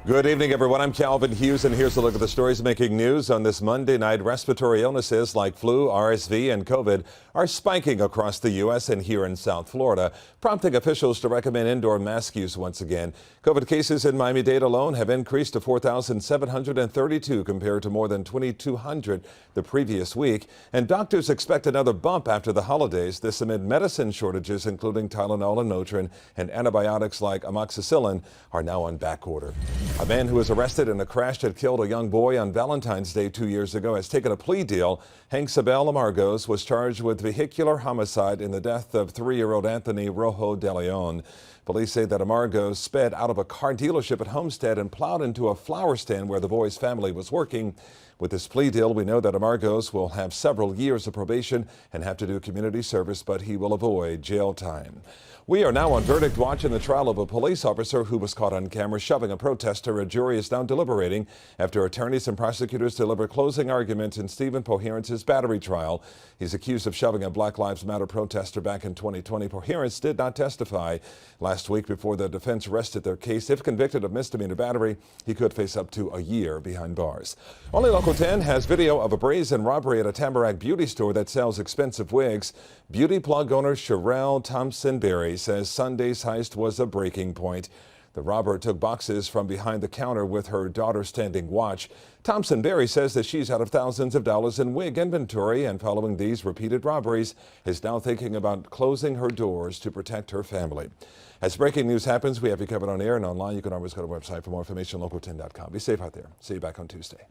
Good evening, everyone. I'm Calvin Hughes, and here's a look at the stories making news on this Monday night. Respiratory illnesses like flu, RSV, and COVID are spiking across the U.S. and here in South Florida, prompting officials to recommend indoor mask use once again. COVID cases in Miami-Dade alone have increased to 4,732 compared to more than 2,200 the previous week. And doctors expect another bump after the holidays. This amid medicine shortages, including Tylenol and Motrin, and antibiotics like amoxicillin are now on back order. A man who was arrested in a crash that killed a young boy on Valentine's Day 2 years ago has taken a plea deal. Hank Sabel Amargos was charged with vehicular homicide in the death of 3-year-old Anthony Rojo de Leon. Police say that Amargos sped out of a car dealership at Homestead and plowed into a flower stand where the boy's family was working. With this plea deal, we know that Amargos will have several years of probation and have to do community service, but he will avoid jail time. We are now on verdict watch in the trial of a police officer who was caught on camera shoving a protester. A jury is now deliberating after attorneys and prosecutors deliver closing arguments in Stephen Poherence's battery trial. He's accused of shoving a Black Lives Matter protester back in 2020. Poherence did not testify last week before the defense rested their case. If convicted of misdemeanor battery, he could face up to a year behind bars. Only Local 10 has video of a brazen robbery at a Tamarack beauty store that sells expensive wigs. Beauty plug owner Sherelle Thompson-Berry says Sunday's heist was a breaking point. The robber took boxes from behind the counter with her daughter standing watch. Thompson-Berry says that she's out of thousands of dollars in wig inventory, and following these repeated robberies is now thinking about closing her doors to protect her family. As breaking news happens, we have you covered on air and online. You can always go to our website for more information, local10.com. Be safe out there. See you back on Tuesday.